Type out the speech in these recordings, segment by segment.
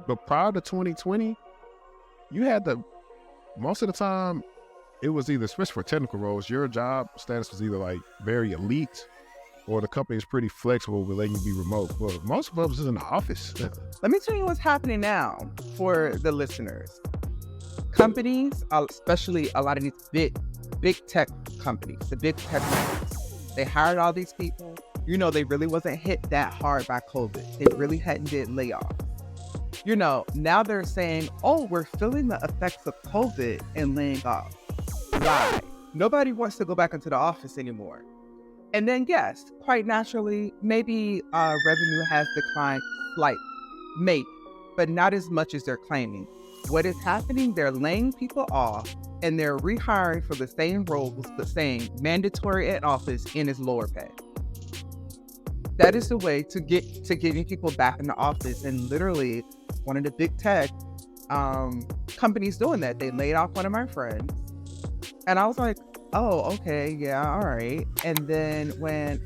But prior to 2020, you had most of the time, it was either, especially for technical roles, your job status was either like very elite or the company is pretty flexible with letting you be remote. But most of us is in the office. Let me tell you what's happening now for the listeners. Companies, especially a lot of these big tech companies, the big tech companies, they hired all these people. You know, they really wasn't hit that hard by COVID. They really hadn't did layoffs. You know, now they're saying, oh, we're feeling the effects of COVID and laying off. Lie. Nobody wants to go back into the office anymore. And then, yes, quite naturally, maybe revenue has declined slightly, maybe, but not as much as they're claiming. What is happening, they're laying people off and they're rehiring for the same roles, but saying mandatory at office and is lower pay. That is the way to getting people back in the office. And literally, one of the big tech companies doing that. They laid off one of my friends. And I was like, oh, okay, yeah, all right. And then when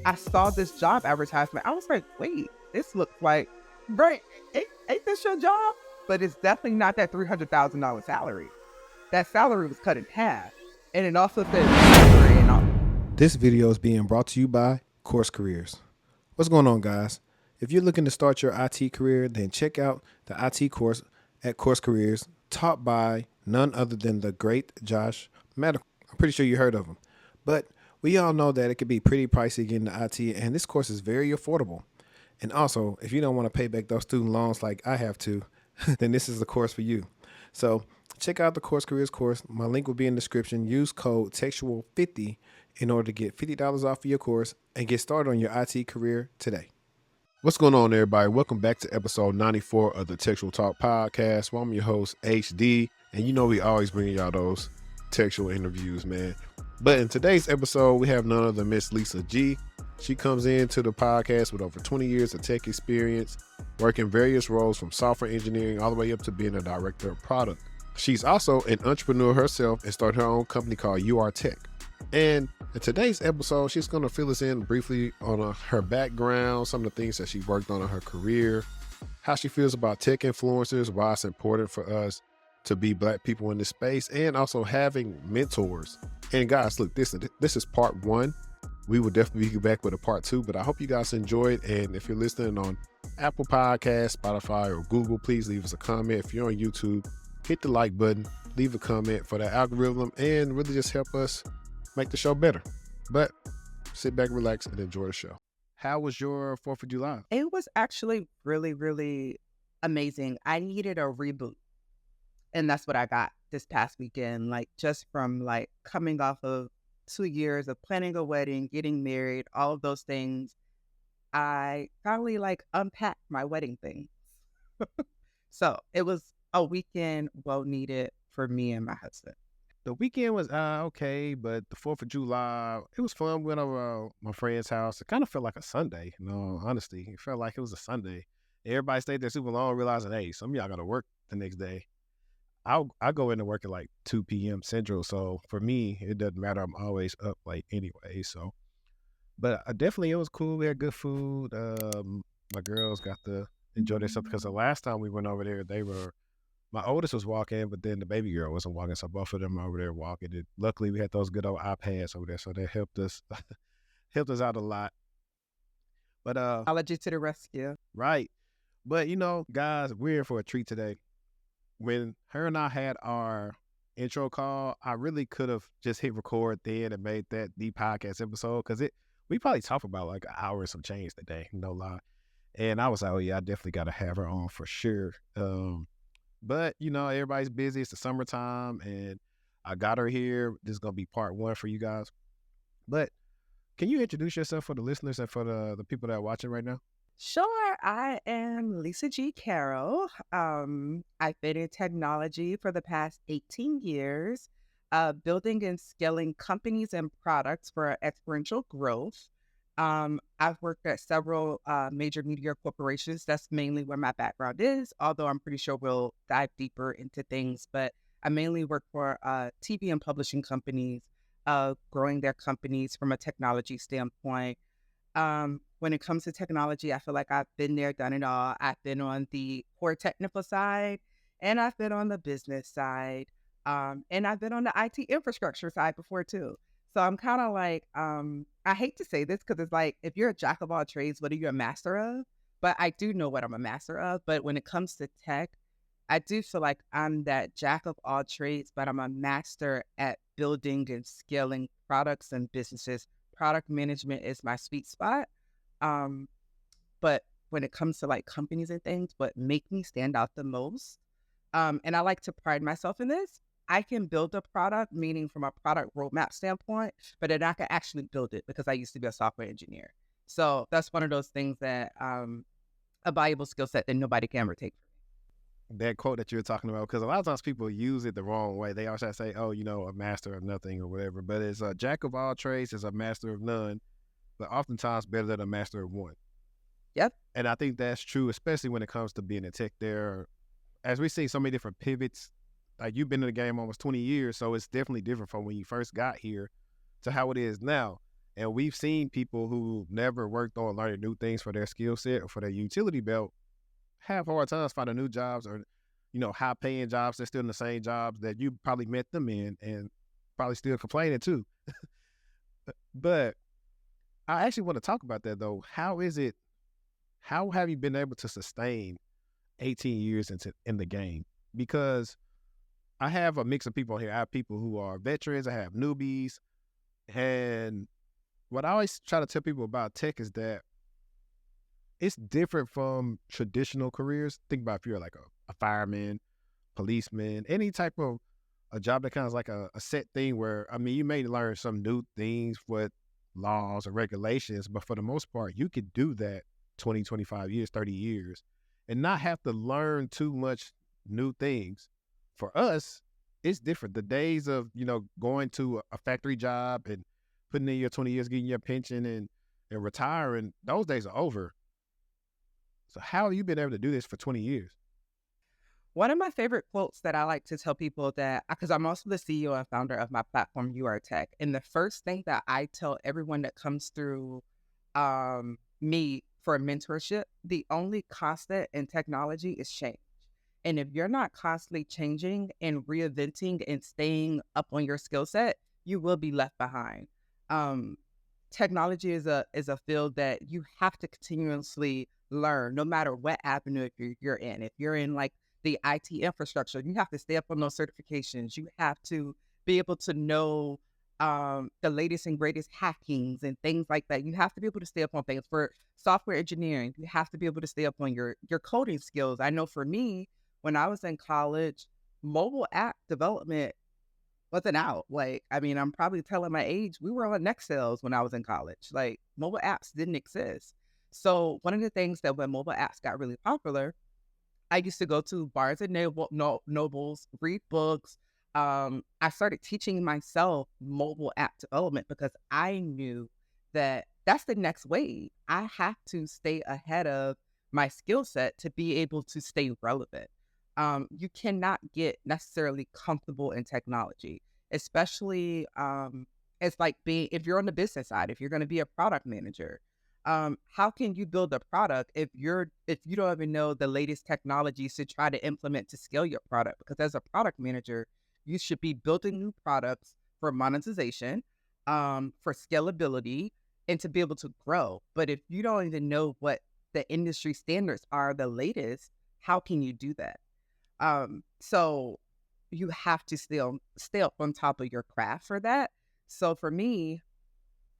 I saw this job advertisement, I was like, wait, this looks like, right, ain't this your job? But it's definitely not that $300,000 salary. That salary was cut in half. And it also said salary and all. This video is being brought to you by Course Careers. What's going on, guys? If you're looking to start your IT career, then check out the IT course at Course Careers, taught by none other than the great Josh Medical. I'm pretty sure you heard of him. But we all know that it could be pretty pricey getting into IT, and this course is very affordable. And also, if you don't want to pay back those student loans like I have to, then this is the course for you. So check out the Course Careers course. My link will be in the description. Use code TEXTUAL50 in order to get $50 off of your course and get started on your IT career today. What's going on, everybody? Welcome back to episode 94 of the Textual Talk Podcast. Well, I'm your host, HD, and you know we always bring y'all those textual interviews, man. But in today's episode, we have none other than Miss Lisa G. She comes into the podcast with over 20 years of tech experience, working various roles from software engineering all the way up to being a director of product. She's also an entrepreneur herself and started her own company called UR Tech. And in today's episode, she's going to fill us in briefly on her background, some of the things that she worked on in her career, how she feels about tech influencers, why it's important for us to be Black people in this space, and also having mentors. And guys, look, this is part one. We will definitely be back with a part two, but I hope you guys enjoyed. And if you're listening on Apple Podcasts, Spotify, or Google, please leave us a comment. If you're on YouTube, hit the like button, leave a comment for the algorithm, and really just help us make the show better. But sit back, relax, and enjoy the show. How was your 4th of July? It was actually really, really amazing. I needed a reboot. And that's what I got this past weekend. Like, just from like coming off of 2 years of planning a wedding, getting married, all of those things, I finally like unpacked my wedding things. So it was a weekend well needed for me and my husband. The weekend was okay, but the 4th of July, it was fun. We went over my friend's house. It kind of felt like a Sunday, in all honesty. It felt like it was a Sunday. Everybody stayed there super long, realizing, hey, some of y'all got to work the next day. I go into work at like 2 p.m. Central, so for me, it doesn't matter. I'm always up late anyway. So, but definitely it was cool. We had good food. My girls got to enjoy themselves because the last time we went over there, my oldest was walking, but then the baby girl wasn't walking, so both of them were over there walking. And luckily, we had those good old iPads over there, so that helped us out a lot. But Apology to the rescue. Right. But you know, guys, we're in for a treat today. When her and I had our intro call, I really could have just hit record then and made that the podcast episode, because we probably talked about like an hour and some change today, no lie. And I was like, oh yeah, I definitely got to have her on for sure. But you know, everybody's busy. It's the summertime, and I got her here. This is gonna be part one for you guys. But can you introduce yourself for the listeners and for the people that are watching right now? Sure. I am Lisa G. Carroll. I've been in technology for the past 18 years, building and scaling companies and products for exponential growth. I've worked at several major media corporations. That's mainly where my background is, although I'm pretty sure we'll dive deeper into things. But I mainly work for TV and publishing companies, growing their companies from a technology standpoint. When it comes to technology, I feel like I've been there, done it all. I've been on the core technical side, and I've been on the business side, and I've been on the IT infrastructure side before too. So I'm kind of like, I hate to say this because it's like, if you're a jack of all trades, what are you a master of? But I do know what I'm a master of. But when it comes to tech, I do feel like I'm that jack of all trades, but I'm a master at building and scaling products and businesses. Product management is my sweet spot. Um, but when it comes to like companies and things, what make me stand out the most, and I like to pride myself in this, I can build a product, meaning from a product roadmap standpoint, but then I can actually build it because I used to be a software engineer. So that's one of those things that a valuable skill set that nobody can ever take from me. That quote that you're talking about, because a lot of times people use it the wrong way. They always try to say, oh, a master of nothing or whatever, but it's a jack of all trades is a master of none, but oftentimes better than a master of one. Yep. And I think that's true, especially when it comes to being in tech. There, as we see so many different pivots, like you've been in the game almost 20 years, so it's definitely different from when you first got here to how it is now. And we've seen people who never worked on learning new things for their skill set or for their utility belt have hard times finding new jobs or, high paying jobs. They're still in the same jobs that you probably met them in and probably still complaining too. But I actually want to talk about that though. How have you been able to sustain 18 years in the game? Because I have a mix of people here. I have people who are veterans. I have newbies. And what I always try to tell people about tech is that it's different from traditional careers. Think about if you're like a fireman, policeman, any type of a job that kind of like a set thing where, you may learn some new things with laws or regulations, but for the most part, you could do that 20, 25 years, 30 years and not have to learn too much new things. For us, it's different. The days of, going to a factory job and putting in your 20 years, getting your pension and retiring, those days are over. So how have you been able to do this for 20 years? One of my favorite quotes that I like to tell people that, because I'm also the CEO and founder of my platform, You Are Tech. And the first thing that I tell everyone that comes through me for mentorship, the only constant in technology is change. And if you're not constantly changing and reinventing and staying up on your skill set, you will be left behind. Technology is a field that you have to continuously learn, no matter what avenue you're in. If you're in like the IT infrastructure, you have to stay up on those certifications. You have to be able to know the latest and greatest hackings and things like that. You have to be able to stay up on things. For software engineering, you have to be able to stay up on your coding skills. I know for me, when I was in college, mobile app development wasn't out. I'm probably telling my age. We were on Nextels when I was in college. Like, mobile apps didn't exist. So one of the things that when mobile apps got really popular, I used to go to Barnes and Nobles, read books. I started teaching myself mobile app development because I knew that that's the next wave. I have to stay ahead of my skill set to be able to stay relevant. You cannot get necessarily comfortable in technology, especially it's like if you're on the business side, if you're going to be a product manager. How can you build a product if you don't even know the latest technologies to try to implement to scale your product? Because as a product manager, you should be building new products for monetization, for scalability, and to be able to grow. But if you don't even know what the industry standards are, the latest, how can you do that? So you have to still stay up on top of your craft for that. So for me,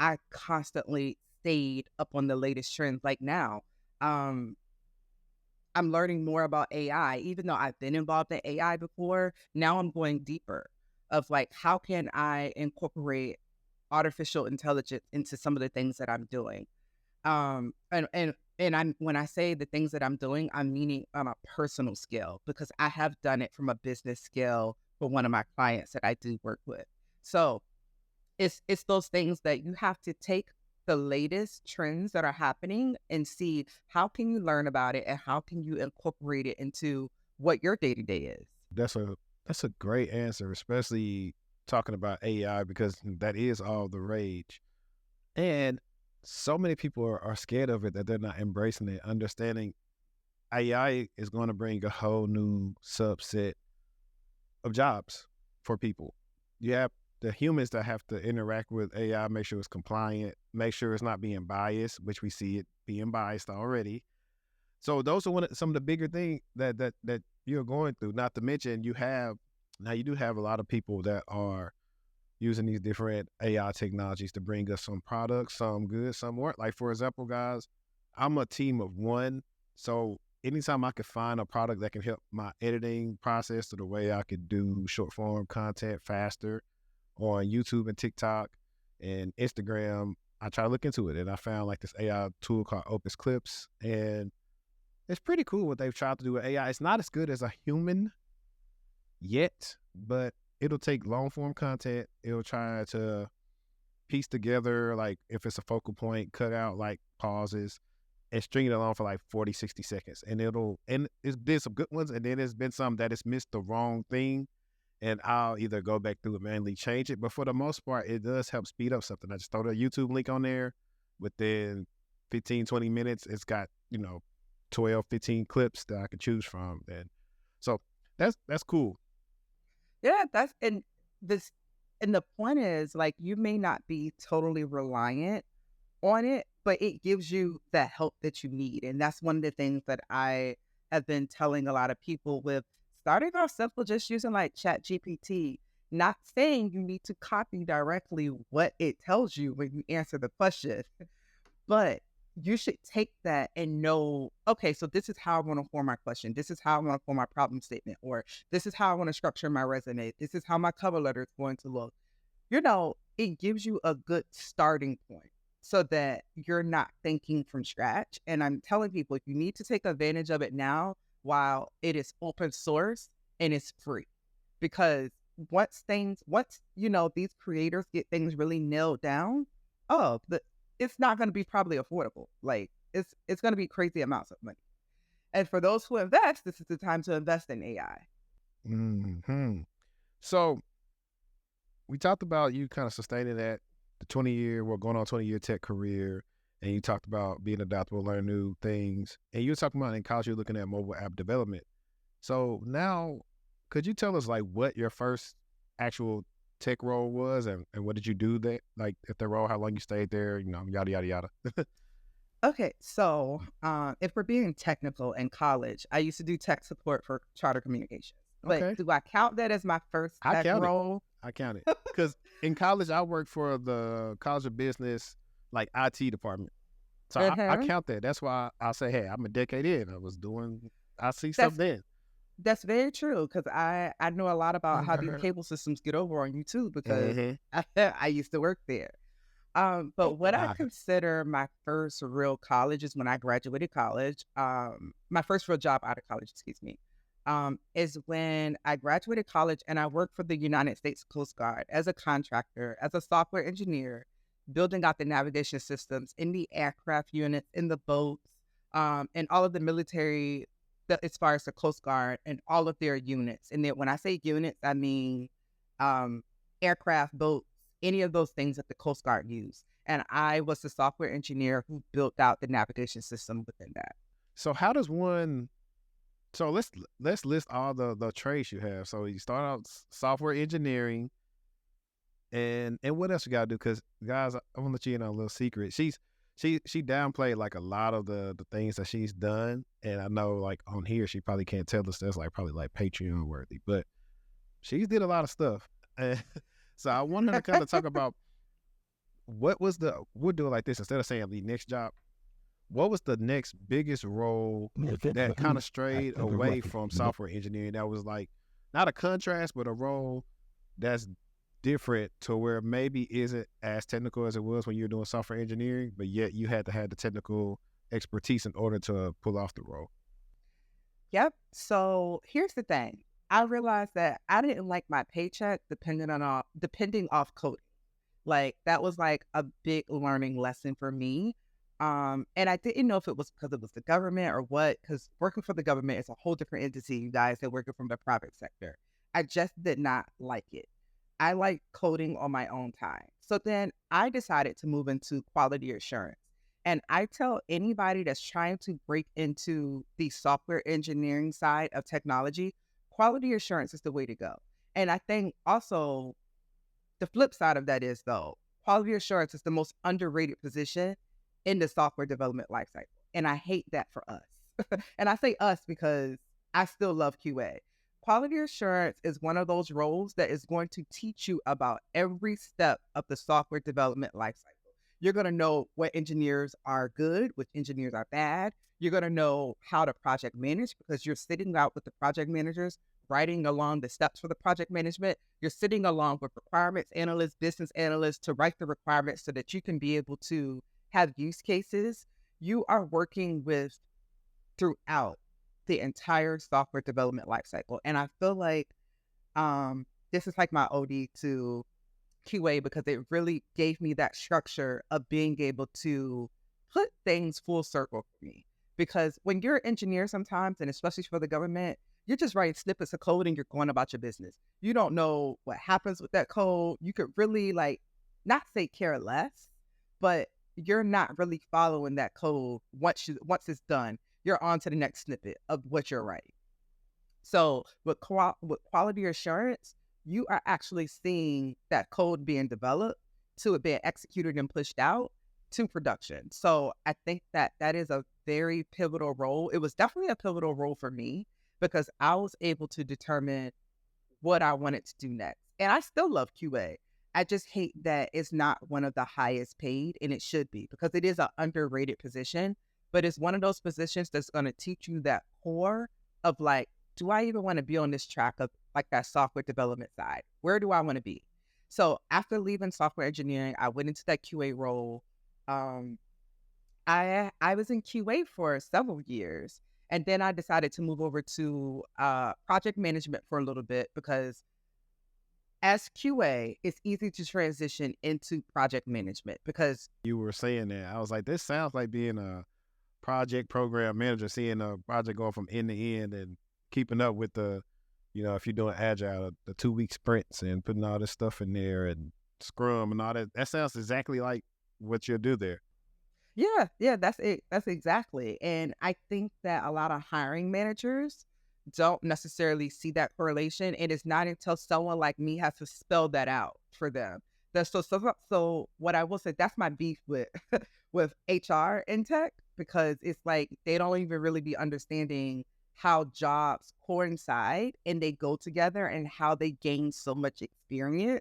I constantly stayed up on the latest trends. Like now, I'm learning more about AI, even though I've been involved in AI before. Now I'm going deeper of like, how can I incorporate artificial intelligence into some of the things that I'm doing? And when I say the things that I'm doing, I'm meaning on a personal scale, because I have done it from a business scale for one of my clients that I do work with. So it's those things that you have to take the latest trends that are happening and see how can you learn about it and how can you incorporate it into what your day-to-day is. That's a great answer, especially talking about AI, because that is all the rage. And so many people are scared of it that they're not embracing it, understanding AI is going to bring a whole new subset of jobs for people. You have the humans that have to interact with AI, make sure it's compliant, make sure it's not being biased, which we see it being biased already. So those are some of the bigger things that you're going through. Not to mention you do have a lot of people that are using these different AI technologies to bring us some products, some good, some weren't. Like for example, guys, I'm a team of one. So anytime I could find a product that can help my editing process to the way I could do short form content faster on YouTube and TikTok and Instagram, I try to look into it. And I found like this AI tool called Opus Clips. And it's pretty cool what they've tried to do with AI. It's not as good as a human yet, but it'll take long form content. It'll try to piece together, like if it's a focal point, cut out like pauses and string it along for like 40, 60 seconds. And it's been some good ones. And then there's been some that it's missed the wrong thing. And I'll either go back through and manually change it. But for the most part, it does help speed up something. I just throw the YouTube link on there. Within 15, 20 minutes, it's got, 12, 15 clips that I can choose from. And so that's cool. Yeah, and the point is, like, you may not be totally reliant on it, but it gives you the help that you need. And that's one of the things that I have been telling a lot of people with starting off simple, just using like ChatGPT, not saying you need to copy directly what it tells you when you answer the question, but you should take that and know, okay, so this is how I want to form my question. This is how I want to form my problem statement, or this is how I want to structure my resume. This is how my cover letter is going to look. It gives you a good starting point so that you're not thinking from scratch. And I'm telling people, you need to take advantage of it now while it is open source and it's free. Because once these creators get things really nailed down, it's not going to be probably affordable. Like it's going to be crazy amounts of money. And for those who invest, this is the time to invest in AI. Mm-hmm. So we talked about you kind of sustaining that the 20-year tech career, and you talked about being adaptable, learning new things, and you were talking about in college you're looking at mobile app development. So now, could you tell us like what your first actual tech role was, and what did you do that, like at the role, how long you stayed there, yada yada yada. Okay, so if we're being technical, in college I used to do tech support for charter communications. But Okay. do I count that as my first tech role? I count it because in college I worked for the College of Business like IT department, so I count that. That's why I say, hey, I'm a decade in. I see stuff then. That's very true, because I know a lot about how these cable systems get over on YouTube because I used to work there. But what I consider my first real college is when I graduated college. My first real job out of college, is when I graduated college and I worked for the United States Coast Guard as a contractor, as a software engineer, building out the navigation systems in the aircraft units, in the boats, and all of the military, as far as the Coast Guard and all of their units. And then when I say units, I mean aircraft, boats, any of those things that the Coast Guard use. And I was the software engineer who built out the navigation system within that. So how does one... So let's list all the trades you have. So you start out software engineering, and what else you gotta do? Because guys, I want to let you in on a little secret. She downplayed like a lot of the things that she's done, and I know like on here she probably can't tell us that's like probably like Patreon worthy, but she's did a lot of stuff. And so I want her to kind of talk about we'll do it like this, instead of saying the next job. What was the next biggest role that kind of strayed away from software engineering that was like not a contrast, but a role that's different to where maybe isn't as technical as it was when you were doing software engineering, but yet you had to have the technical expertise in order to pull off the role? Yep. So here's the thing. I realized that I didn't like my paycheck depending off coding. Like that was like a big learning lesson for me. And I didn't know if it was because it was the government or what, because working for the government is a whole different entity, you guys, than working from the private sector. I just did not like it. I like coding on my own time. So then I decided to move into quality assurance. And I tell anybody that's trying to break into the software engineering side of technology, quality assurance is the way to go. And I think also the flip side of that is, though, quality assurance is the most underrated position in the software development lifecycle. And I hate that for us. And I say us because I still love QA. Quality assurance is one of those roles that is going to teach you about every step of the software development lifecycle. You're going to know what engineers are good, which engineers are bad. You're going to know how to project manage because you're sitting out with the project managers, writing along the steps for the project management. You're sitting along with requirements analysts, business analysts to write the requirements so that you can be able to have use cases. You are working with throughout the entire software development lifecycle. And I feel like this is like my OD to QA because it really gave me that structure of being able to put things full circle for me. Because when you're an engineer sometimes, and especially for the government, you're just writing snippets of code and you're going about your business. You don't know what happens with that code. You could really not say care less, but you're not really following that code once it's done. You're on to the next snippet of what you're writing. So with quality assurance, you are actually seeing that code being developed to it being executed and pushed out to production. So I think that is a very pivotal role. It was definitely a pivotal role for me because I was able to determine what I wanted to do next. And I still love QA. I just hate that it's not one of the highest paid, and it should be because it is an underrated position, but it's one of those positions that's going to teach you that core of do I even want to be on this track of that software development side? Where do I want to be? So after leaving software engineering, I went into that QA role. I was in QA for several years, and then I decided to move over to project management for a little bit because as QA, it's easy to transition into project management because You were saying that. I was like, this sounds like being a project program manager, seeing a project going from end to end and keeping up with the, if you're doing agile, the 2-week sprints and putting all this stuff in there and Scrum and all that. That sounds exactly like what you'll do there. Yeah, that's it. That's exactly. And I think that a lot of hiring managers don't necessarily see that correlation. And it's not until someone like me has to spell that out for them. So what I will say, that's my beef with with HR in tech, because it's they don't even really be understanding how jobs coincide and they go together and how they gain so much experience.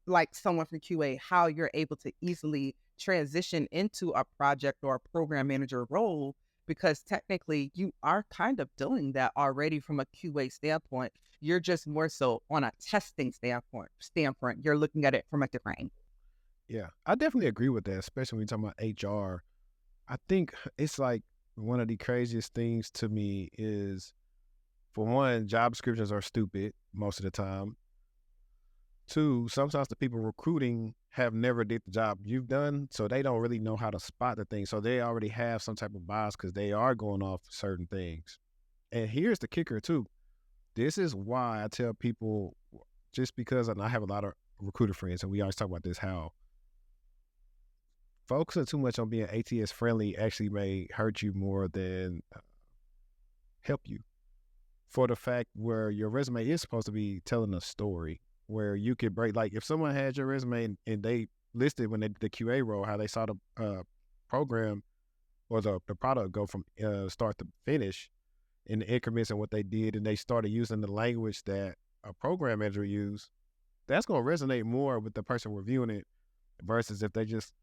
Like someone from QA, how you're able to easily transition into a project or a program manager role, because technically you are kind of doing that already from a QA standpoint. You're just more so on a testing standpoint. You're looking at it from a different angle. Yeah, I definitely agree with that, especially when you're talking about HR. I think it's one of the craziest things to me is, for one, job descriptions are stupid most of the time. 2, sometimes the people recruiting have never did the job you've done, so they don't really know how to spot the thing. So they already have some type of bias because they are going off certain things. And here's the kicker too. This is why I tell people, just because I have a lot of recruiter friends, and we always talk about this, how focusing too much on being ATS friendly actually may hurt you more than help you. For the fact where your resume is supposed to be telling a story, where you could break, if someone had your resume and they listed when they did the QA role, how they saw the program or the product go from start to finish in the increments and what they did, and they started using the language that a program manager used, that's going to resonate more with the person reviewing it versus if they just,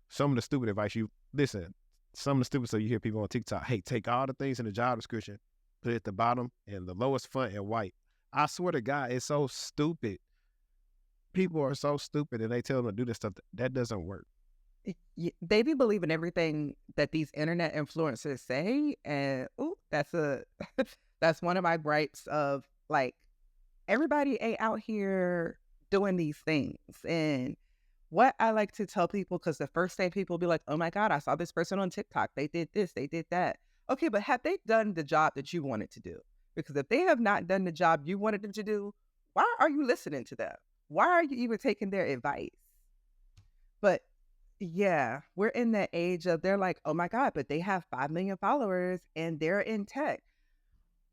some of the stupid advice some of the stupid stuff you hear people on TikTok, hey, take all the things in the job description, put it at the bottom and the lowest font in white. I swear to God, it's so stupid. People are so stupid and they tell them to do this stuff. That doesn't work. They be believing everything that these internet influencers say. And that's one of my gripes of everybody ain't out here doing these things. And what I like to tell people, because the first thing people be like, oh my God, I saw this person on TikTok. They did this, they did that. Okay, but have they done the job that you wanted to do? Because if they have not done the job you wanted them to do, why are you listening to them? Why are you even taking their advice? But yeah, we're in that age of they're like, oh my God, but they have 5 million followers and they're in tech.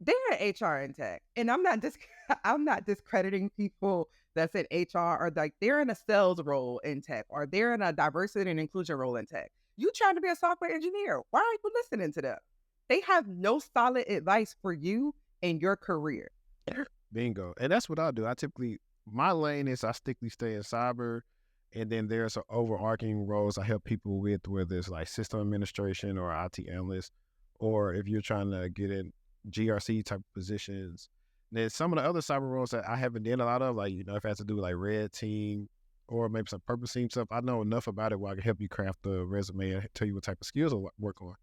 They're in HR and tech. And I'm not discrediting people that's in HR or like they're in a sales role in tech or they're in a diversity and inclusion role in tech. You trying to be a software engineer. Why are you listening to them? They have no solid advice for you in your career. Bingo. And that's what I do. My lane is I strictly stay in cyber. And then there's some overarching roles I help people with, whether it's like system administration or IT analyst, or if you're trying to get in GRC type of positions. Then some of the other cyber roles that I haven't done a lot of, like, if it has to do with like red team or maybe some purpose team stuff, I know enough about it where I can help you craft the resume and tell you what type of skills to work on.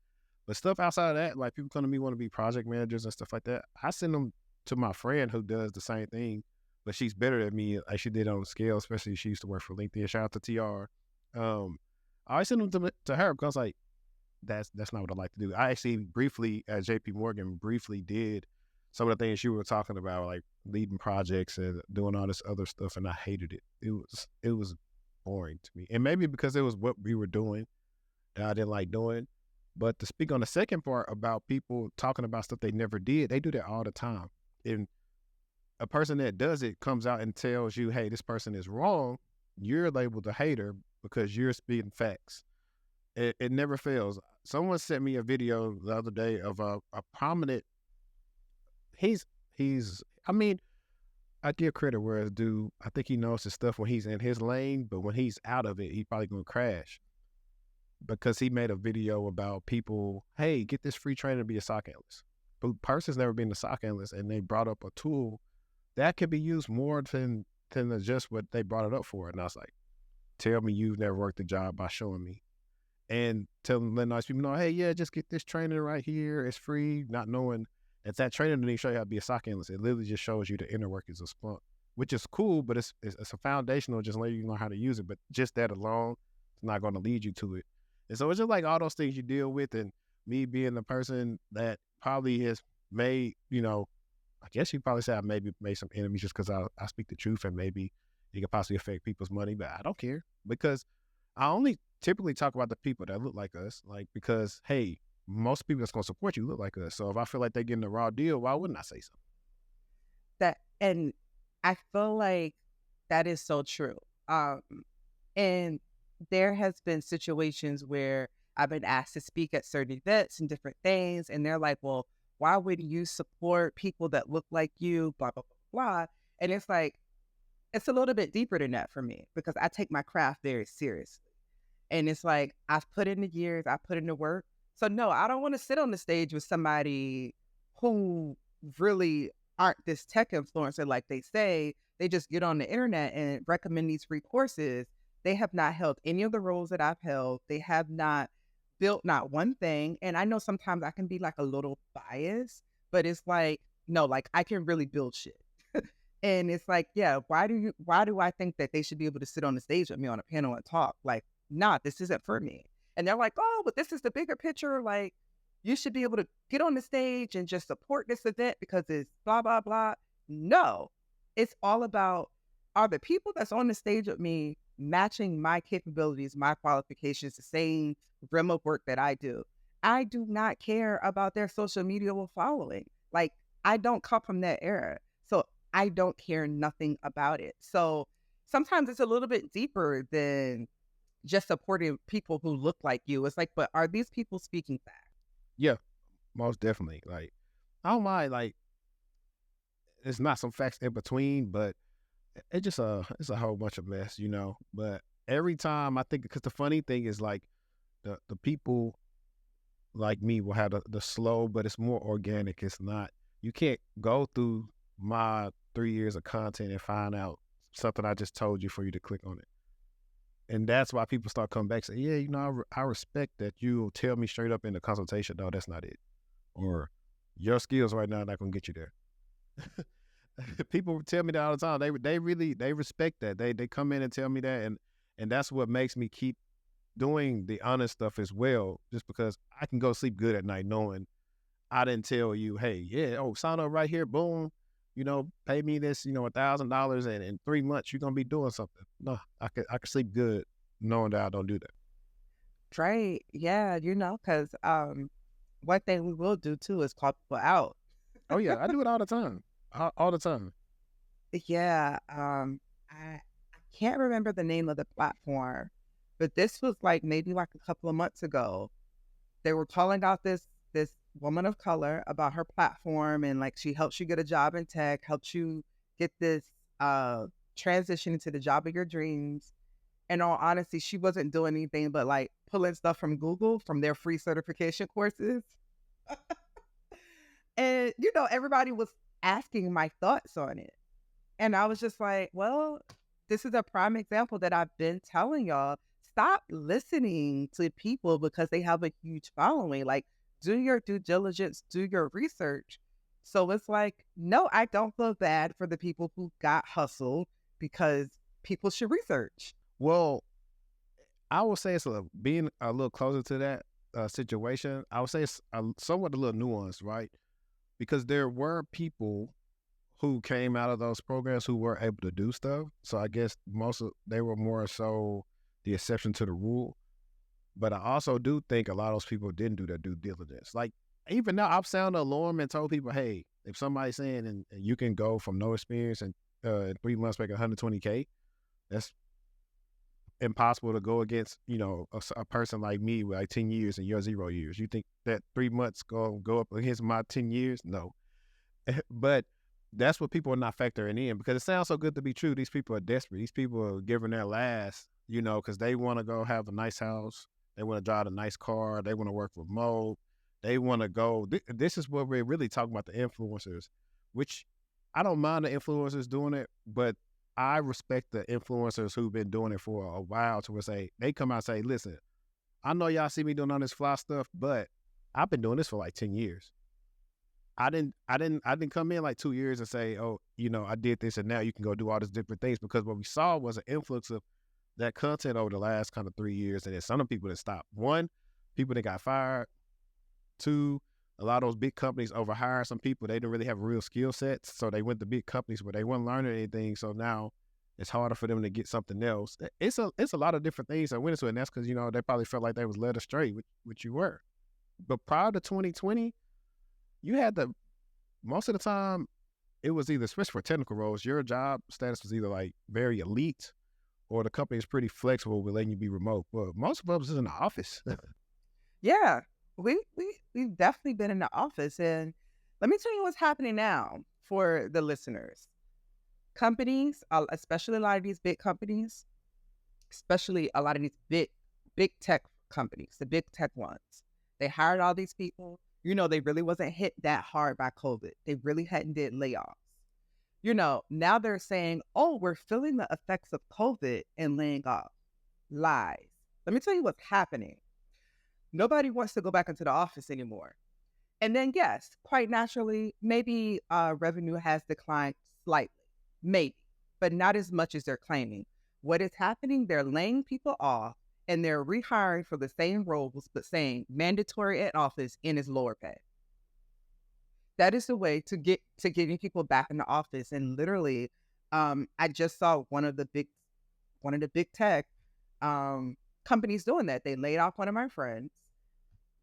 But stuff outside of that, like people come to me want to be project managers and stuff like that, I send them to my friend who does the same thing, but she's better than me, like she did on the scale, especially she used to work for LinkedIn. Shout out to TR. I always send them to her because like that's not what I like to do. I actually briefly at JP Morgan did some of the things you were talking about, like leading projects and doing all this other stuff, and I hated it. It was boring to me, and maybe because it was what we were doing that I didn't like doing. But to speak on the second part about people talking about stuff they never did, they do that all the time. And a person that does it comes out and tells you, hey, this person is wrong, you're labeled a hater because you're speaking facts. It never fails. Someone sent me a video the other day of a prominent, he's, I mean, I give credit where it's due. I think he knows his stuff when he's in his lane, but when he's out of it, he's probably going to crash. Because he made a video about people, hey, get this free training to be a SOC analyst. But the person's never been a SOC analyst, and they brought up a tool that could be used more than just what they brought it up for. And I was like, tell me you've never worked a job by showing me. And letting nice people know, hey, yeah, just get this training right here. It's free, not knowing that training didn't show you how to be a SOC analyst. It literally just shows you the inner workings of Splunk, which is cool, but it's a foundational, just letting you know how to use it. But just that alone is not going to lead you to it. And so it's just like all those things you deal with, and me being the person that probably has made, I guess you probably say I maybe made some enemies just because I speak the truth and maybe it could possibly affect people's money, but I don't care because I only typically talk about the people that look like us, like because, hey, most people that's going to support you look like us. So if I feel like they're getting a raw deal, why wouldn't I say something? And I feel like that is so true. And there has been situations where I've been asked to speak at certain events and different things, and they're like, well, why would you support people that look like you, blah, blah, blah, blah. And it's like, it's a little bit deeper than that for me because I take my craft very seriously. And it's like, I've put in the years, I put in the work. So no, I don't want to sit on the stage with somebody who really aren't this tech influencer like they say. They just get on the internet and recommend these free courses. They have not held any of the roles that I've held. They have not built not one thing. And I know sometimes I can be like a little biased, but it's like, no, like I can really build shit. And it's like, yeah, why do I think that they should be able to sit on the stage with me on a panel and talk? Like, nah, this isn't for me. And they're like, oh, but this is the bigger picture. Like, you should be able to get on the stage and just support this event because it's blah, blah, blah. No, it's all about, are the people that's on the stage with me matching my capabilities, my qualifications, the same realm of work that I do? I do not care about their social media following. Like, I don't come from that era. So I don't care nothing about it. So sometimes it's a little bit deeper than just supporting people who look like you. It's like, but are these people speaking facts? Yeah, most definitely. Like, I don't mind, like, it's not some facts in between, but it's a whole bunch of mess, But every time I think, because the funny thing is like the people like me will have the slow, but it's more organic. It's not, you can't go through my 3 years of content and find out something I just told you for you to click on it. And that's why people start coming back and say, yeah, I respect that you'll tell me straight up in the consultation, no, that's not it. Or your skills right now are not going to get you there. People tell me that all the time. They respect that. They come in and tell me that, and that's what makes me keep doing the honest stuff as well. Just because I can go sleep good at night knowing I didn't tell you, hey, yeah, sign up right here, boom. pay me this, $1,000 and in 3 months you're gonna be doing something. No, I could sleep good knowing that I don't do that. Right. Yeah, because one thing we will do too is call people out. Oh yeah, I do it all the time. All the time. Yeah. I can't remember the name of the platform, but this was like maybe like a couple of months ago. They were calling out this woman of color about her platform, and like she helps you get a job in tech, helps you get this transition into the job of your dreams. In all honesty, she wasn't doing anything but like pulling stuff from Google from their free certification courses. And everybody was asking my thoughts on it. And I was just like, well, this is a prime example that I've been telling y'all. Stop listening to people because they have a huge following. Like, do your due diligence, do your research. So it's like, no, I don't feel bad for the people who got hustled because people should research. Well, I would say it's being a little closer to that situation. I would say it's somewhat a little nuanced, right? Because there were people who came out of those programs who were able to do stuff. So I guess they were more so the exception to the rule. But I also do think a lot of those people didn't do their due diligence. Like even now, I've sounded alarm and told people, hey, if somebody's saying and you can go from no experience and in 3 months make $120K, that's impossible to go against, a person like me with like 10 years and your 0 years. You think that 3 months go up against my 10 years? No. But that's what people are not factoring in because it sounds so good to be true. These people are desperate. These people are giving their last, because they want to go have a nice house. They want to drive a nice car. They want to work remote. They want to go. This is what we're really talking about, the influencers, which I don't mind the influencers doing it, but I respect the influencers who've been doing it for a while to say, they come out and say, listen, I know y'all see me doing all this fly stuff, but I've been doing this for like 10 years. I didn't come in like 2 years and say, oh, I did this and now you can go do all these different things, because what we saw was an influx of that content over the last kind of 3 years. And then some of the people that stopped. One, people that got fired. Two, a lot of those big companies overhired some people. They didn't really have real skill sets. So they went to big companies where they weren't learning anything. So now it's harder for them to get something else. It's a lot of different things that went into it. And that's because, they probably felt like they was led astray, which you were. But prior to 2020, you had most of the time, it was either, especially for technical roles, your job status was either like very elite or the company is pretty flexible with letting you be remote. But most of us is in the office. Yeah, we've definitely been in the office. And let me tell you what's happening now for the listeners. Companies, especially a lot of these big companies, especially a lot of these big tech companies, the big tech ones, they hired all these people. They really wasn't hit that hard by COVID. They really hadn't did layoffs. Now they're saying, oh, we're feeling the effects of COVID and laying off. Lies. Let me tell you what's happening. Nobody wants to go back into the office anymore. And then, yes, quite naturally, maybe revenue has declined slightly, maybe, but not as much as they're claiming. What is happening, they're laying people off and they're rehiring for the same roles, but saying mandatory at office and is lower pay. That is the way to get to getting people back in the office. And literally, I just saw one of the big tech companies doing that. They laid off one of my friends,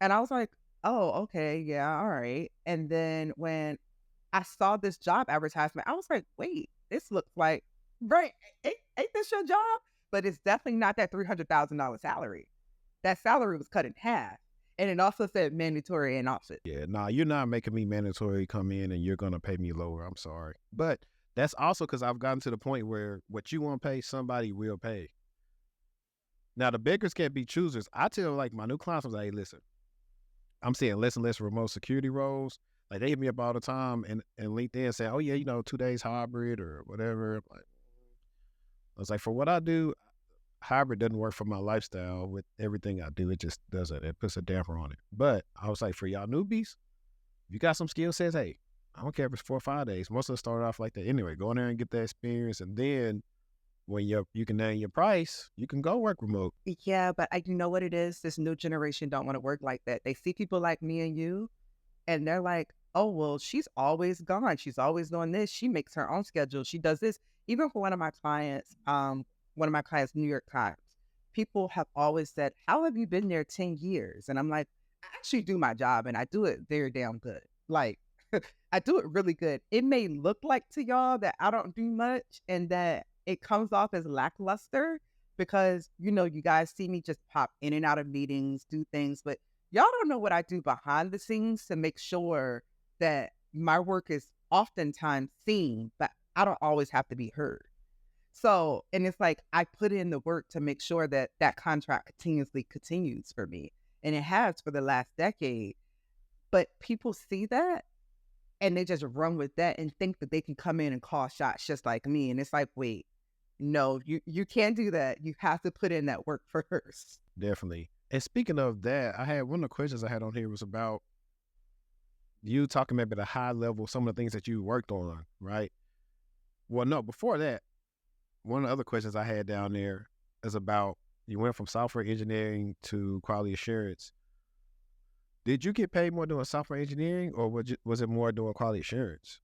and I was like, "Oh, okay, yeah, all right." And then when I saw this job advertisement, I was like, "Wait, this looks like right? Ain't this your job?" But it's definitely not that $300,000 salary. That salary was cut in half. And it also said mandatory in office. Yeah, nah, you're not making me mandatory come in and you're going to pay me lower. I'm sorry. But that's also because I've gotten to the point where what you want to pay, somebody will pay. Now, the beggars can't be choosers. I tell like my new clients, I was like, hey, listen, I'm seeing less and less remote security roles. Like they hit me up all the time and LinkedIn say, oh yeah, 2 days hybrid or whatever. I was like, for what I do, hybrid doesn't work for my lifestyle with everything I do. It just doesn't. It puts a damper on it. But I was like, for y'all newbies, if you got some skill sets, hey, I don't care if it's 4 or 5 days. Most of us start off like that anyway. Go in there and get that experience. And then when you can name your price, you can go work remote. Yeah, but you know what it is? This new generation don't want to work like that. They see people like me and you, and they're like, oh, well, she's always gone. She's always doing this. She makes her own schedule. She does this. Even for one of my clients, New York Times, people have always said, how have you been there 10 years? And I'm like, I actually do my job and I do it very damn good. Like, I do it really good. It may look like to y'all that I don't do much and that it comes off as lackluster because, you know, you guys see me just pop in and out of meetings, do things, but y'all don't know what I do behind the scenes to make sure that my work is oftentimes seen, but I don't always have to be heard. So, and it's like, I put in the work to make sure that that contract continues for me. And it has for the last decade. But people see that and they just run with that and think that they can come in and call shots just like me. And it's like, wait, no, you can't do that. You have to put in that work first. Definitely. And speaking of that, I had one of the questions I had on here was about you talking maybe at a high level, some of the things that you worked on, right? Well, no, before that, one of the other questions I had down there is about you went from software engineering to quality assurance. Did you get paid more doing software engineering or was it more doing quality assurance?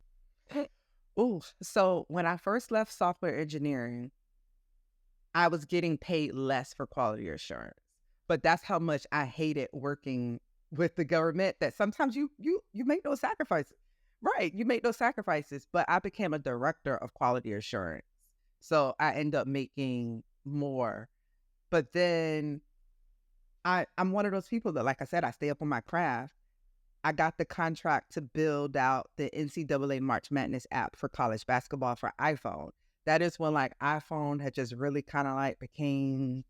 Ooh, so when I first left software engineering, I was getting paid less for quality assurance. But that's how much I hated working with the government, that sometimes you make those sacrifices. Right, you make those sacrifices. But I became a director of quality assurance. So I end up making more. But then I'm one of those people that, like I said, I stay up on my craft. I got the contract to build out the NCAA March Madness app for college basketball for iPhone. That is when like iPhone had just really kind of like became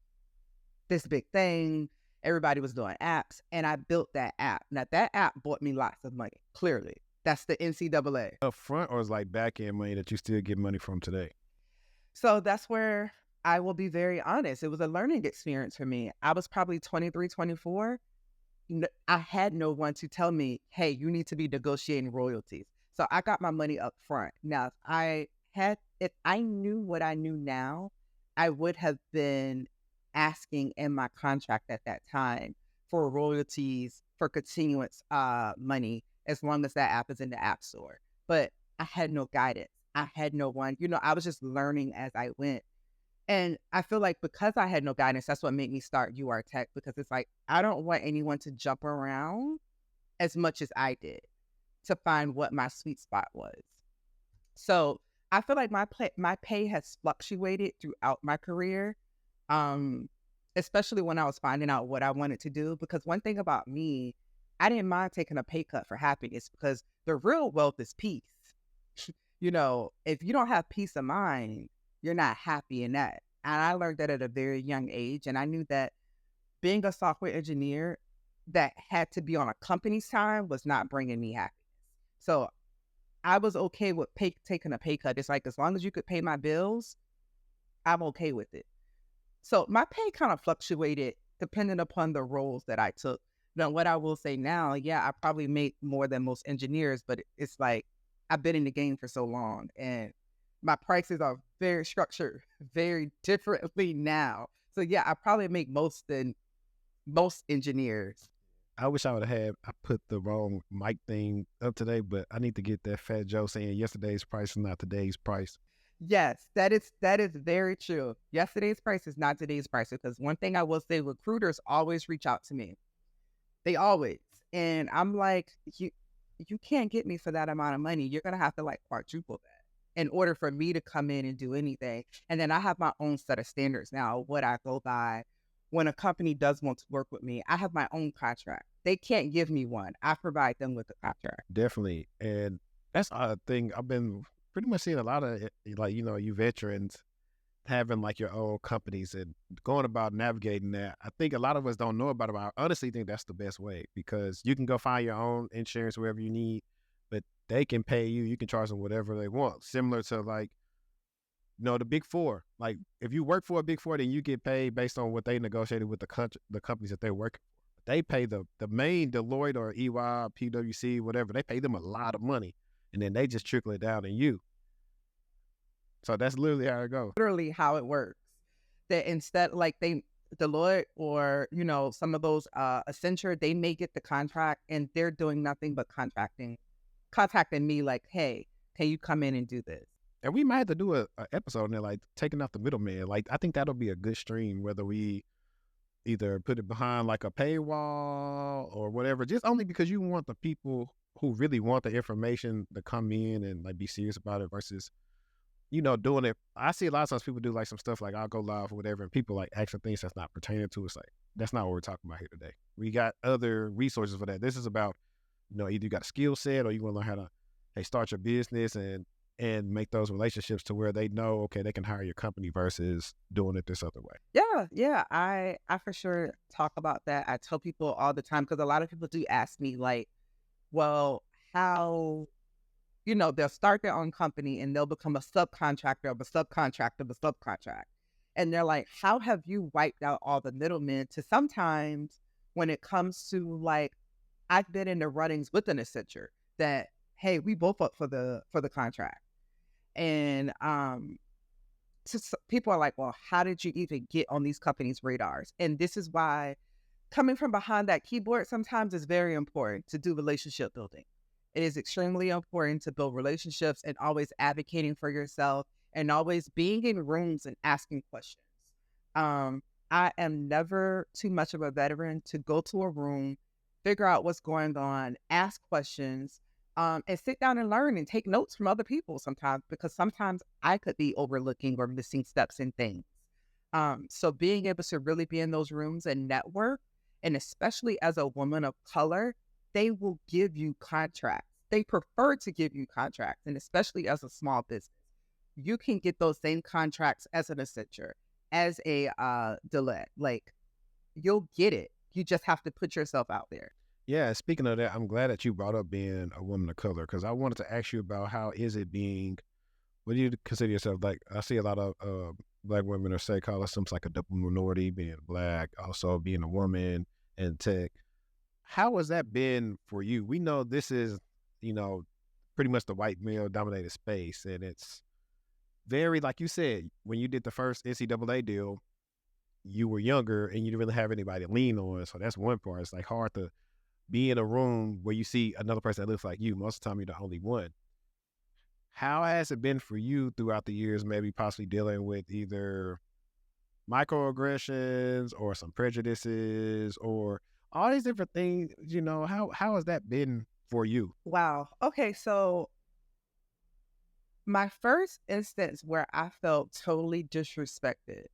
this big thing. Everybody was doing apps and I built that app. Now that app bought me lots of money, clearly. That's the NCAA. Up front or is like back end money that you still get money from today? So that's where I will be very honest. It was a learning experience for me. I was probably 23, 24. I had no one to tell me, hey, you need to be negotiating royalties. So I got my money up front. Now, if I knew what I knew now, I would have been asking in my contract at that time for royalties for continuance money as long as that app is in the app store. But I had no guidance. I had no one, I was just learning as I went. And I feel like because I had no guidance, that's what made me start UR Tech, because it's like, I don't want anyone to jump around as much as I did to find what my sweet spot was. So I feel like my pay has fluctuated throughout my career, especially when I was finding out what I wanted to do. Because one thing about me, I didn't mind taking a pay cut for happiness, because the real wealth is peace. If you don't have peace of mind, you're not happy in that. And I learned that at a very young age. And I knew that being a software engineer that had to be on a company's time was not bringing me happiness. So I was okay with taking a pay cut. It's like, as long as you could pay my bills, I'm okay with it. So my pay kind of fluctuated depending upon the roles that I took. Now, what I will say now, yeah, I probably make more than most engineers, but it's like, I've been in the game for so long and my prices are very structured, very differently now. So yeah, I probably make most than most engineers. I wish I would have I put the wrong mic thing up today, but I need to get that Fat Joe saying yesterday's price is not today's price. Yes, that is very true. Yesterday's price is not today's price, because one thing I will say, recruiters always reach out to me. They always. And I'm like, you can't get me for that amount of money. You're going to have to like quadruple that in order for me to come in and do anything. And then I have my own set of standards now, what I go by. When a company does want to work with me, I have my own contract. They can't give me one. I provide them with the contract. Definitely. And that's a thing I've been pretty much seeing a lot of, like, you veterans having like your own companies and going about navigating that. I think a lot of us don't know about it. I honestly think that's the best way, because you can go find your own insurance wherever you need, but they can pay you. You can charge them whatever they want. Similar to like, the big four. Like if you work for a big four, then you get paid based on what they negotiated with the companies that they're working for. They pay the main Deloitte or EY, PwC, whatever. They pay them a lot of money, and then they just trickle it down to you. So that's literally how it goes. Literally how it works. That instead, like Deloitte or, some of those Accenture, they may get the contract and they're doing nothing but contracting contacting me like, hey, can you come in and do this? And we might have to do a episode on there, like taking out the middleman. Like, I think that'll be a good stream, whether we either put it behind like a paywall or whatever, just only because you want the people who really want the information to come in and like be serious about it versus, doing it. I see a lot of times people do like some stuff like I'll go live or whatever, and people like asking things that's not pertaining to us. Like, that's not what we're talking about here today. We got other resources for that. This is about, either you got a skill set or you want to learn how to, hey, start your business and make those relationships to where they know, okay, they can hire your company versus doing it this other way. Yeah. I for sure talk about that. I tell people all the time, because a lot of people do ask me like, well, how, they'll start their own company and they'll become a subcontractor of a subcontractor of a subcontract. And they're like, how have you wiped out all the middlemen? To sometimes when it comes to like, I've been in the runnings with an Accenture that, hey, we both up for the contract. And people are like, well, how did you even get on these companies' radars? And this is why coming from behind that keyboard sometimes is very important to do relationship building. It is extremely important to build relationships and always advocating for yourself and always being in rooms and asking questions. I am never too much of a veteran to go to a room, figure out what's going on, ask questions, and sit down and learn and take notes from other people sometimes, because sometimes I could be overlooking or missing steps in things. So being able to really be in those rooms and network, and especially as a woman of color, they will give you contracts. They prefer to give you contracts, and especially as a small business, you can get those same contracts as an Accenture, as a Dillette. Like, you'll get it. You just have to put yourself out there. Yeah, speaking of that, I'm glad that you brought up being a woman of color, because I wanted to ask you about how is it being, what do you consider yourself? Like, I see a lot of Black women or say call themselves like a double minority, being Black, also being a woman in tech. How has that been for you? We know this is, pretty much the white male dominated space, and it's very, like you said, when you did the first NCAA deal, you were younger and you didn't really have anybody to lean on. So that's one part. It's like hard to be in a room where you see another person that looks like you. Most of the time, you're the only one. How has it been for you throughout the years, maybe possibly dealing with either microaggressions or some prejudices or all these different things? How has that been for you? Wow. Okay, so my first instance where I felt totally disrespected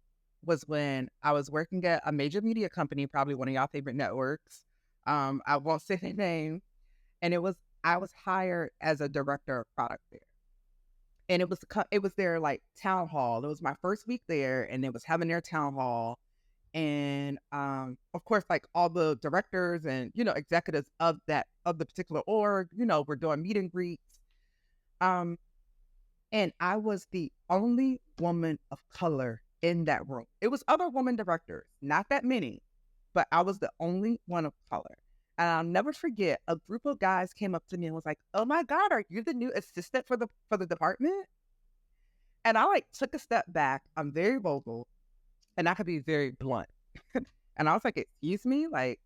was when I was working at a major media company, probably one of y'all favorite networks. I won't say the name. And I was hired as a director of product there. And it was their like town hall. It was my first week there, and it was having their town hall. And of course, like all the directors and executives of the particular org, were doing meet and greets. And I was the only woman of color in that room. It was other women directors, not that many, but I was the only one of color. And I'll never forget, a group of guys came up to me and was like, "Oh my God, are you the new assistant for the department?" And I like took a step back. I'm very vocal and I could be very blunt. And I was like, "Excuse me? Like,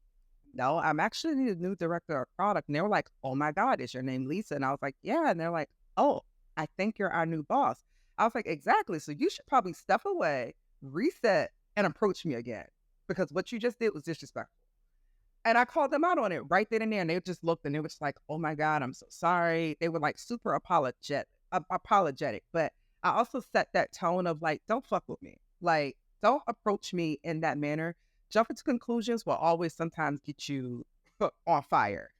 no, I'm actually the new director of product." And they were like, "Oh my God, is your name Lisa?" And I was like, "Yeah." And they're like, "Oh, I think you're our new boss." I was like, "Exactly. So you should probably step away, reset, and approach me again, because what you just did was disrespectful." And I called them out on it right then and there. And they just looked and they were just like, "Oh my God, I'm so sorry." They were like super apologetic. But I also set that tone of like, don't fuck with me. Like, don't approach me in that manner. Jumping to conclusions will always sometimes get you on fire.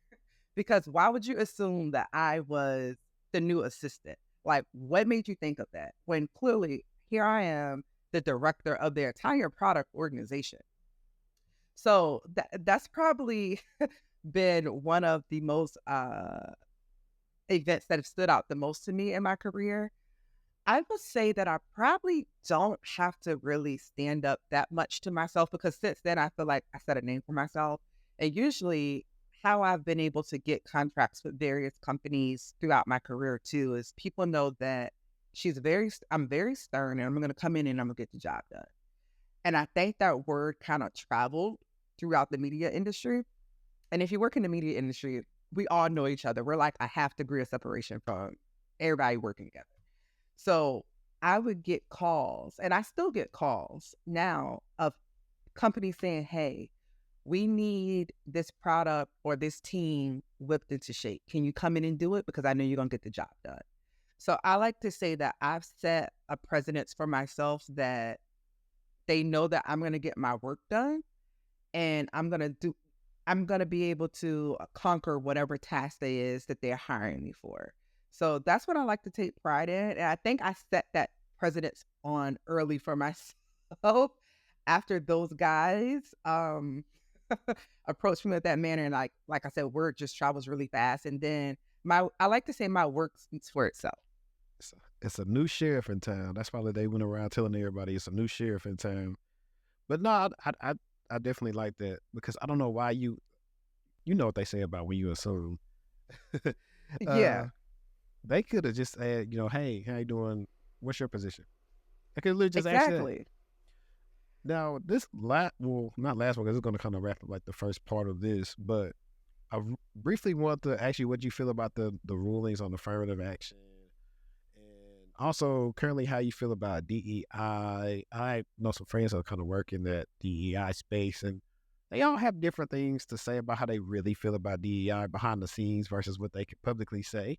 Because why would you assume that I was the new assistant? Like, what made you think of that? When clearly here I am, the director of their entire product organization. So that's probably been one of the most events that have stood out the most to me in my career. I would say that I probably don't have to really stand up that much to myself, because since then I feel like I set a name for myself. And usually how I've been able to get contracts with various companies throughout my career too is people know that I'm very stern, and I'm going to come in and I'm going to get the job done. And I think that word kind of traveled throughout the media industry. And if you work in the media industry, we all know each other. We're like a half degree of separation from everybody working together. So I would get calls, and I still get calls now of companies saying, hey, we need this product or this team whipped into shape. Can you come in and do it? Because I know you're going to get the job done. So I like to say that I've set a precedence for myself that they know that I'm going to get my work done, and I'm going to be able to conquer whatever task they is that they're hiring me for. So that's what I like to take pride in. And I think I set that precedence on early for myself after those guys approached me with that manner. And like I said, word just travels really fast. And then I like to say my work speaks for itself. It's a new sheriff in town. That's why they went around telling everybody it's a new sheriff in town. But no, I definitely like that, because I don't know why you know what they say about when you assume. Yeah, They could have just said, hey, how you doing? What's your position? I could literally just ask you that. exactly. Now, this not last one, because it's going to kind of wrap up like the first part of this, but I briefly want to ask you what you feel about the rulings on affirmative action, and also currently how you feel about DEI. I know some friends that kind of work in that DEI space, and they all have different things to say about how they really feel about DEI behind the scenes versus what they can publicly say.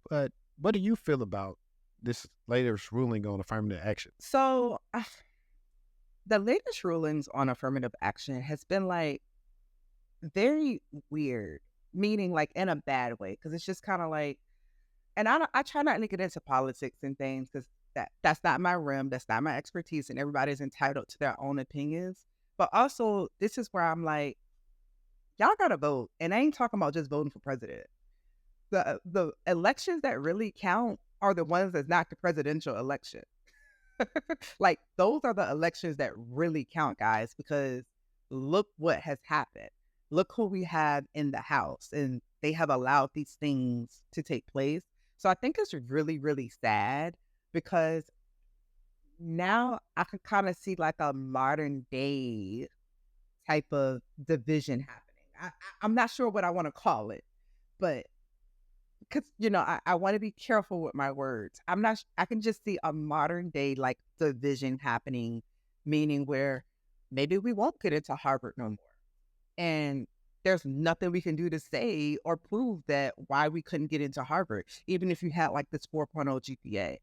But what do you feel about this latest ruling on affirmative action? So the latest rulings on affirmative action has been like very weird, meaning like in a bad way, because it's just kind of like, and I try not to get into politics and things because that's not my realm, that's not my expertise, and everybody's entitled to their own opinions. But also, this is where I'm like, y'all gotta vote, and I ain't talking about just voting for president. The elections that really count are the ones that's not the presidential election. Like, those are the elections that really count, guys, because look what has happened. Look who we have in the House, and they have allowed these things to take place. So I think it's really, really sad, because now I can kind of see like a modern day type of division happening. I'm not sure what I want to call it, but because I want to be careful with my words. I can just see a modern day like division happening, meaning where maybe we won't get into Harvard no more, and there's nothing we can do to say or prove that why we couldn't get into Harvard, even if you had like this 4.0 GPA.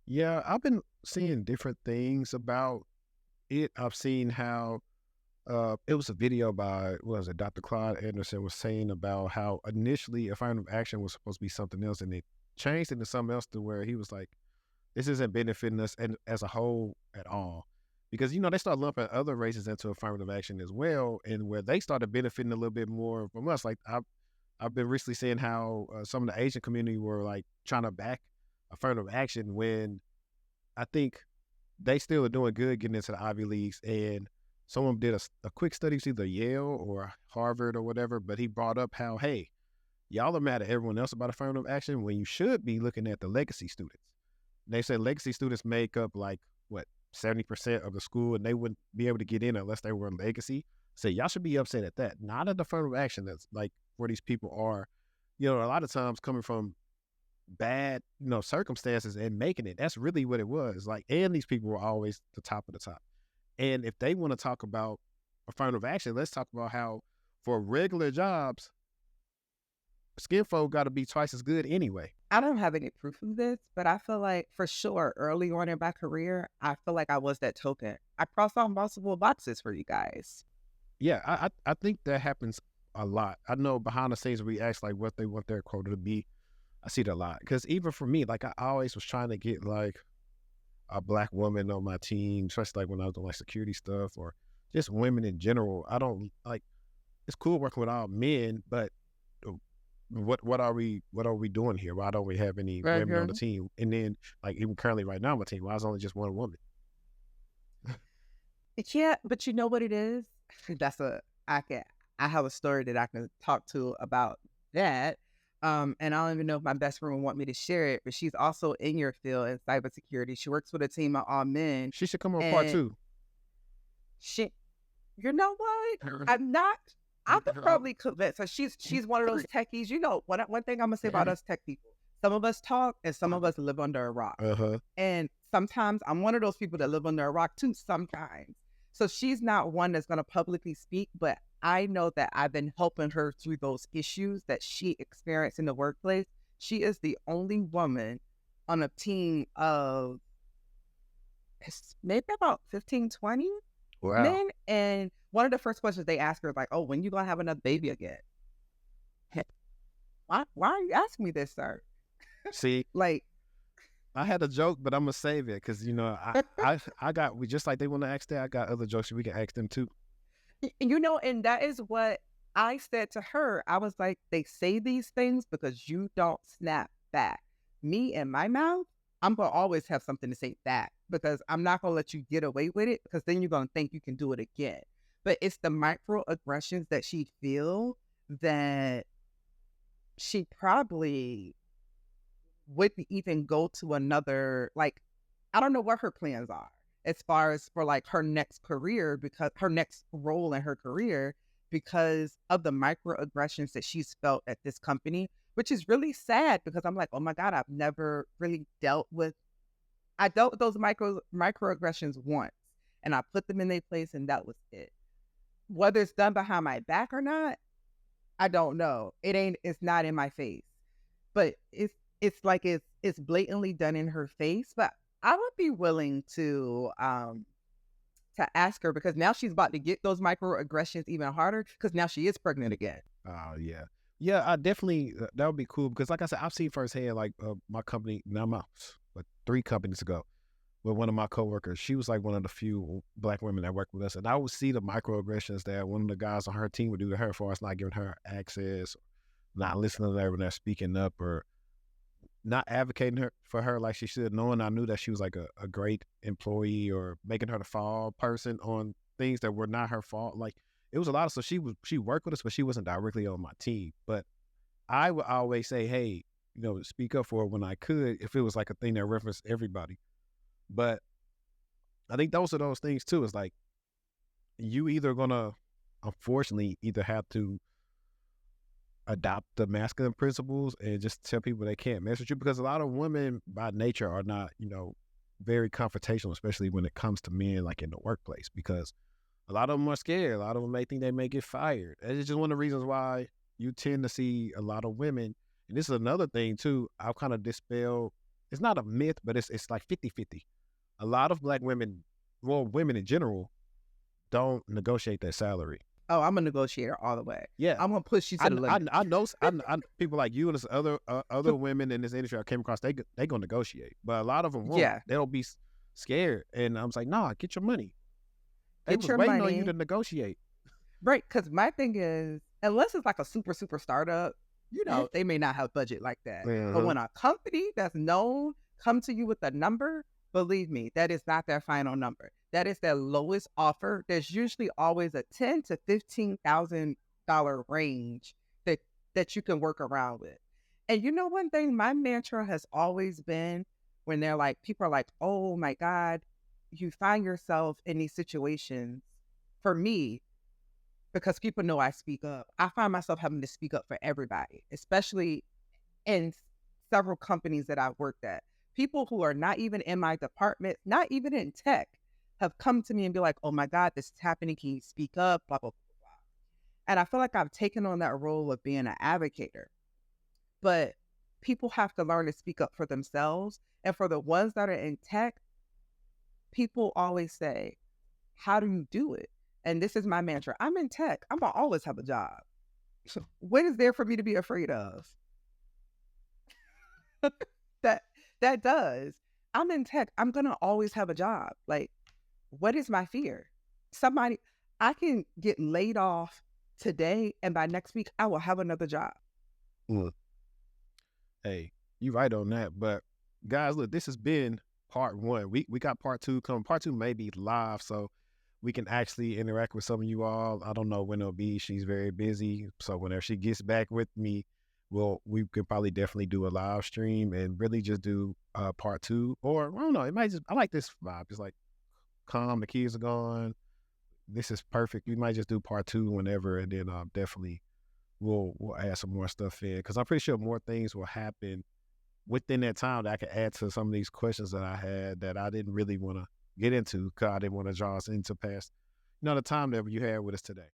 Yeah, I've been seeing different things about it. I've seen how it was a video by, what was it, Dr. Claude Anderson was saying about how initially affirmative action was supposed to be something else, and it changed into something else to where he was like, this isn't benefiting us as a whole at all. Because, they started lumping other races into affirmative action as well, and where they started benefiting a little bit more from us. Like, I've been recently seeing how some of the Asian community were like trying to back affirmative action when I think they still are doing good getting into the Ivy Leagues. And someone did a quick study, it's either Yale or Harvard or whatever, but he brought up how, hey, y'all are mad at everyone else about affirmative action when you should be looking at the legacy students. They say legacy students make up like, 70% of the school, and they wouldn't be able to get in unless they were in legacy. So y'all should be upset at that, not at the affirmative action that's like where these people are, a lot of times coming from bad, circumstances and making it. That's really what it was. Like, and these people were always the top of the top. And if they want to talk about affirmative action, let's talk about how for regular jobs, skin folk got to be twice as good anyway. I don't have any proof of this, but I feel like for sure early on in my career, I feel like I was that token. I crossed off multiple boxes for you guys. Yeah, I think that happens a lot. I know behind the scenes we ask like what they want their quota to be. I see that a lot, because even for me, like I always was trying to get like a Black woman on my team, especially like when I was doing like security stuff or just women in general. I don't like, it's cool working with all men, but what are we doing here? Why don't we have any women on the team? And then like even currently right now on my team, why is only just one woman? Yeah, but you know what it is? I have a story that I can talk to about that. And I don't even know if my best friend would want me to share it, but she's also in your field in cybersecurity. She works with a team of all men. She should come on part 2. You know what? I could probably convince her. She's one of those techies. You know, one thing I'm gonna say about us tech people: some of us talk, and some of us live under a rock. And sometimes I'm one of those people that live under a rock too. Sometimes, so she's not one that's gonna publicly speak, but I know that I've been helping her through those issues that she experienced in the workplace. She is the only woman on a team of maybe about 15, 20 men. And one of the first questions they ask her is like, oh, when you gonna have another baby again? Why are you asking me this, sir? See, like, I had a joke, but I'm gonna save it because I got, we just like they want to ask that. I got other jokes we can ask them too. And that is what I said to her. I was like, they say these things because you don't snap back. Me and my mouth, I'm gonna always have something to say back because I'm not gonna let you get away with it because then you're gonna think you can do it again. But it's the microaggressions that she feel that she probably wouldn't even go to another, like, I don't know what her plans are as far as for like her next career, because her next role in her career, because of the microaggressions that she's felt at this company, which is really sad because I'm like, oh my God, I've never really dealt with those microaggressions once and I put them in their place and that was it. Whether it's done behind my back or not, I don't know. It's not in my face, but it's like it's blatantly done in her face. But I would be willing to ask her because now she's about to get those microaggressions even harder because now she is pregnant again. Oh yeah. Yeah, I definitely, that would be cool because like I said, I've seen firsthand, like my company, but 3 companies ago with one of my coworkers. She was like one of the few Black women that worked with us. And I would see the microaggressions that one of the guys on her team would do to her for us, not giving her access, not listening to her when they're speaking up or not advocating for her like she should, knowing I knew that she was like a great employee or making her the fall person on things that were not her fault. Like, it was a lot of, so she worked with us, but she wasn't directly on my team. But I would always say, hey, speak up for her when I could, if it was like a thing that referenced everybody. But I think those are those things too. It's like, you either gonna, unfortunately, either have to adopt the masculine principles and just tell people they can't mess with you, because a lot of women by nature are not, very confrontational, especially when it comes to men, like in the workplace, because a lot of them are scared. A lot of them may think they may get fired. And it's just one of the reasons why you tend to see a lot of women. And this is another thing too, I'll kind of dispel. It's not a myth, but it's like 50-50. A lot of Black women, well, women in general, don't negotiate their salary. Oh, I'm a negotiator all the way. Yeah, I'm gonna push you to the limit. I know people like you and this other women in this industry I came across. They gonna negotiate, but a lot of them won't. Yeah. They don't be scared. And I was like, nah, get your money. They was waiting on you to negotiate. Right, because my thing is, unless it's like a super startup, they may not have budget like that. But when a company that's known come to you with a number, believe me, that is not their final number. That is their lowest offer. There's usually always a $10,000 to $15,000 range that you can work around with. And one thing, my mantra has always been when people are like, oh my God, you find yourself in these situations. For me, because people know I speak up, I find myself having to speak up for everybody, especially in several companies that I've worked at. People who are not even in my department, not even in tech, have come to me and be like, oh my God, this is happening. Can you speak up? Blah, blah, blah, blah. And I feel like I've taken on that role of being an advocator. But people have to learn to speak up for themselves. And for the ones that are in tech, people always say, how do you do it? And this is my mantra. I'm in tech. I'm going to always have a job. What is there for me to be afraid of? That does. I'm in tech. I'm going to always have a job. Like, what is my fear? I can get laid off today, and by next week, I will have another job. Hey, you right on that. But guys, look, this has been part 1. We got part 2 coming. Part 2 may be live, so we can actually interact with some of you all. I don't know when it'll be. She's very busy. So whenever she gets back with me, we could probably definitely do a live stream and really just do part 2. Or I don't know, it might just, I like this vibe. It's like calm, the kids are gone, this is perfect. We might just do part 2 whenever, and then definitely we'll add some more stuff in, because I'm pretty sure more things will happen within that time that I can add to some of these questions that I had that I didn't really want to get into, because I didn't want to draw us into past, the time that you had with us today.